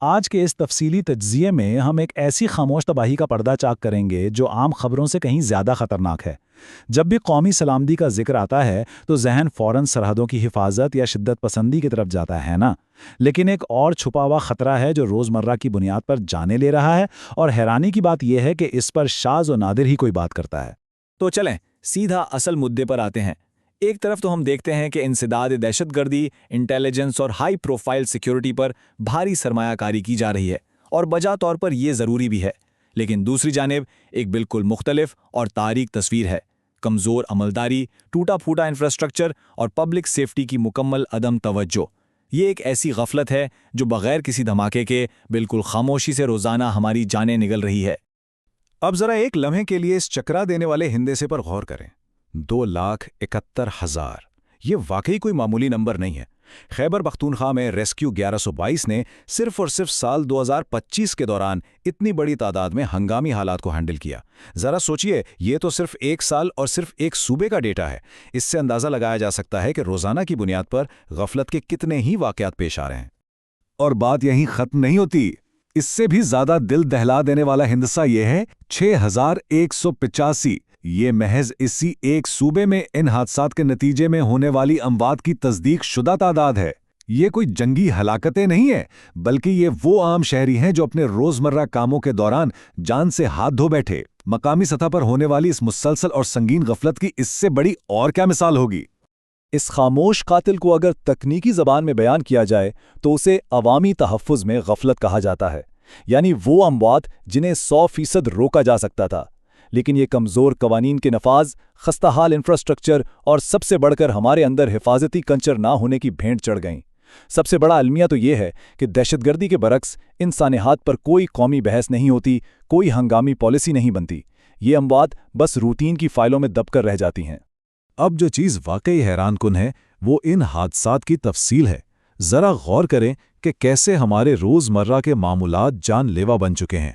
آج کے اس تفصیلی تجزیے میں ہم ایک ایسی خاموش تباہی کا پردہ چاک کریں گے جو عام خبروں سے کہیں زیادہ خطرناک ہے۔ جب بھی قومی سلامتی کا ذکر آتا ہے تو ذہن فوراً سرحدوں کی حفاظت یا شدت پسندی کی طرف جاتا ہے نا؟ لیکن ایک اور چھپا ہوا خطرہ ہے جو روزمرہ کی بنیاد پر جانے لے رہا ہے، اور حیرانی کی بات یہ ہے کہ اس پر شاذ و نادر ہی کوئی بات کرتا ہے۔ تو چلیں سیدھا اصل مدعے پر آتے ہیں۔ ایک طرف تو ہم دیکھتے ہیں کہ انسداد دہشت گردی، انٹیلیجنس اور ہائی پروفائل سیکیورٹی پر بھاری سرمایہ کاری کی جا رہی ہے، اور بجا طور پر یہ ضروری بھی ہے۔ لیکن دوسری جانب ایک بالکل مختلف اور تاریک تصویر ہے: کمزور عملداری، ٹوٹا پھوٹا انفراسٹرکچر اور پبلک سیفٹی کی مکمل عدم توجہ۔ یہ ایک ایسی غفلت ہے جو بغیر کسی دھماکے کے بالکل خاموشی سے روزانہ ہماری جانیں نگل رہی ہے۔ اب ذرا ایک لمحے کے لیے اس چکرا دینے والے ہندسے پر غور کریں۔ 2,71,000 یہ واقعی کوئی معمولی نمبر نہیں ہے۔ خیبر پختونخوا میں ریسکیو 1122 نے صرف اور صرف سال 2025 کے دوران اتنی بڑی تعداد میں ہنگامی حالات کو ہینڈل کیا۔ ذرا سوچئے، یہ تو صرف ایک سال اور صرف ایک صوبے کا ڈیٹا ہے۔ اس سے اندازہ لگایا جا سکتا ہے کہ روزانہ کی بنیاد پر غفلت کے کتنے ہی واقعات پیش آ رہے ہیں۔ اور بات یہیں ختم نہیں ہوتی۔ اس سے بھی زیادہ دل دہلا دینے والا ہندسہ یہ ہے 6,185۔ یہ محض اسی ایک صوبے میں ان حادثات کے نتیجے میں ہونے والی اموات کی تصدیق شدہ تعداد ہے۔ یہ کوئی جنگی ہلاکتیں نہیں ہیں، بلکہ یہ وہ عام شہری ہیں جو اپنے روزمرہ کاموں کے دوران جان سے ہاتھ دھو بیٹھے۔ مقامی سطح پر ہونے والی اس مسلسل اور سنگین غفلت کی اس سے بڑی اور کیا مثال ہوگی؟ اس خاموش قاتل کو اگر تکنیکی زبان میں بیان کیا جائے تو اسے عوامی تحفظ میں غفلت کہا جاتا ہے، یعنی وہ اموات جنہیں 100% روکا جا سکتا تھا، لیکن یہ کمزور قوانین کے نفاذ، خستہ حال انفراسٹرکچر اور سب سے بڑھ کر ہمارے اندر حفاظتی کنچر نہ ہونے کی بھینٹ چڑھ گئیں۔ سب سے بڑا المیہ تو یہ ہے کہ دہشت گردی کے برعکس ان سانحات پر کوئی قومی بحث نہیں ہوتی، کوئی ہنگامی پالیسی نہیں بنتی۔ یہ اموات بس روٹین کی فائلوں میں دب کر رہ جاتی ہیں۔ اب جو چیز واقعی حیران کن ہے وہ ان حادثات کی تفصیل ہے۔ ذرا غور کریں کہ کیسے ہمارے روزمرہ کے معمولات جان لیوا بن چکے ہیں۔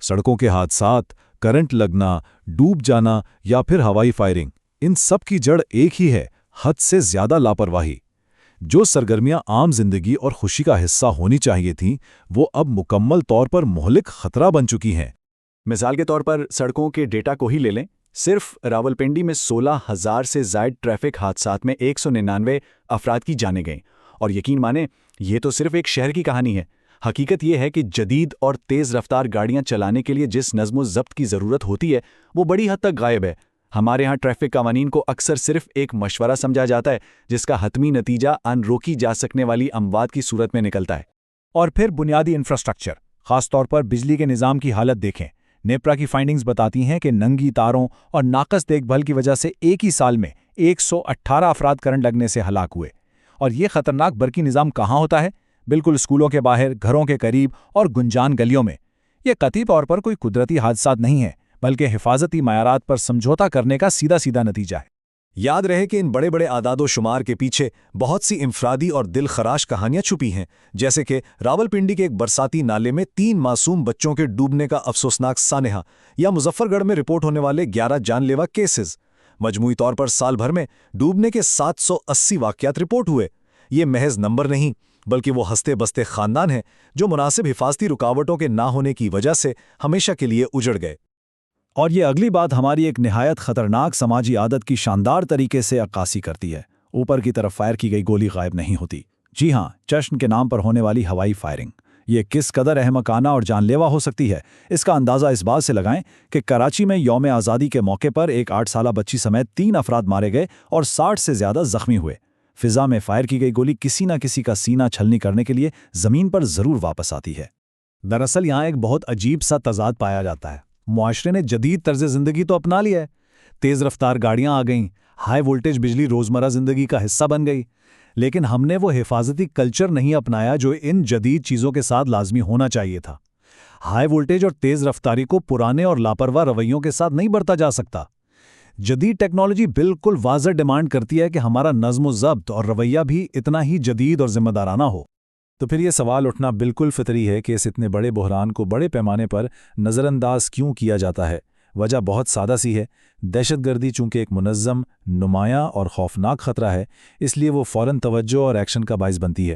سڑکوں کے حادثات، کرنٹ لگنا، ڈوب جانا یا پھر ہوائی فائرنگ، ان سب کی جڑ ایک ہی ہے: حد سے زیادہ لاپرواہی۔ جو سرگرمیاں عام زندگی اور خوشی کا حصہ ہونی چاہیے تھیں، وہ اب مکمل طور پر مہلک خطرہ بن چکی ہیں۔ مثال کے طور پر سڑکوں کے ڈیٹا کو ہی لے لیں۔ صرف راولپنڈی میں 16,000 سے زائد ٹریفک حادثات میں 199 افراد کی جانیں گئیں، اور یقین مانیں یہ تو صرف ایک شہر کی کہانی ہے۔ حقیقت یہ ہے کہ جدید اور تیز رفتار گاڑیاں چلانے کے لیے جس نظم و ضبط کی ضرورت ہوتی ہے وہ بڑی حد تک غائب ہے۔ ہمارے ہاں ٹریفک قوانین کو اکثر صرف ایک مشورہ سمجھا جاتا ہے، جس کا حتمی نتیجہ ان روکی جا سکنے والی اموات کی صورت میں نکلتا ہے۔ اور پھر بنیادی انفراسٹرکچر، خاص طور پر بجلی کے نظام کی حالت دیکھیں۔ نیپرا کی فائنڈنگز بتاتی ہیں کہ ننگی تاروں اور ناقص دیکھ بھال کی وجہ سے ایک ہی سال میں 118 افراد کرنٹ لگنے سے ہلاک ہوئے۔ اور یہ خطرناک برقی نظام کہاں ہوتا ہے؟ بالکل اسکولوں کے باہر، گھروں کے قریب اور گنجان گلیوں میں۔ یہ قطعی طور پر کوئی قدرتی حادثات نہیں ہے، بلکہ حفاظتی معیارات پر سمجھوتا کرنے کا سیدھا نتیجہ ہے۔ یاد رہے کہ ان بڑے بڑے اعداد و شمار کے پیچھے بہت سی انفرادی اور دل خراش کہانیاں چھپی ہیں، جیسے کہ راولپنڈی کے ایک برساتی نالے میں 3 معصوم بچوں کے ڈوبنے کا افسوسناک سانحہ، یا مظفر گڑھ میں رپورٹ ہونے والے 11 جان لیوا کیسز۔ مجموعی طور پر سال بھر میں ڈوبنے کے 780 واقعات رپورٹ ہوئے۔ یہ محض نمبر نہیں، بلکہ وہ ہستے بستے خاندان ہیں جو مناسب حفاظتی رکاوٹوں کے نہ ہونے کی وجہ سے ہمیشہ کے لیے اجڑ گئے۔ اور یہ اگلی بات ہماری ایک نہایت خطرناک سماجی عادت کی شاندار طریقے سے عکاسی کرتی ہے۔ اوپر کی طرف فائر کی گئی گولی غائب نہیں ہوتی۔ جی ہاں، جشن کے نام پر ہونے والی ہوائی فائرنگ، یہ کس قدر احمقانہ اور جان لیوا ہو سکتی ہے، اس کا اندازہ اس بات سے لگائیں کہ کراچی میں یوم آزادی کے موقع پر ایک 8 سالہ بچی سمیت 3 افراد مارے گئے اور 60 سے زیادہ زخمی ہوئے۔ فضا میں فائر کی گئی گولی کسی نہ کسی کا سینہ چھلنی کرنے کے لیے زمین پر ضرور واپس آتی ہے۔ دراصل یہاں ایک بہت عجیب سا تضاد پایا جاتا ہے۔ معاشرے نے جدید طرز زندگی تو اپنا لیا ہے، تیز رفتار گاڑیاں آ گئیں، ہائی وولٹیج بجلی روزمرہ زندگی کا حصہ بن گئی، لیکن ہم نے وہ حفاظتی کلچر نہیں اپنایا جو ان جدید چیزوں کے ساتھ لازمی ہونا چاہیے تھا۔ ہائی وولٹیج اور تیز رفتاری کو پرانے اور لاپرواہ رویوں کے ساتھ نہیں برتا جا سکتا۔ جدید ٹیکنالوجی بالکل واضح ڈیمانڈ کرتی ہے کہ ہمارا نظم و ضبط اور رویہ بھی اتنا ہی جدید اور ذمہ دارانہ ہو۔ تو پھر یہ سوال اٹھنا بالکل فطری ہے کہ اس اتنے بڑے بحران کو بڑے پیمانے پر نظر انداز کیوں کیا جاتا ہے؟ وجہ بہت سادہ سی ہے۔ دہشت گردی چونکہ ایک منظم، نمایاں اور خوفناک خطرہ ہے، اس لیے وہ فوراً توجہ اور ایکشن کا باعث بنتی ہے۔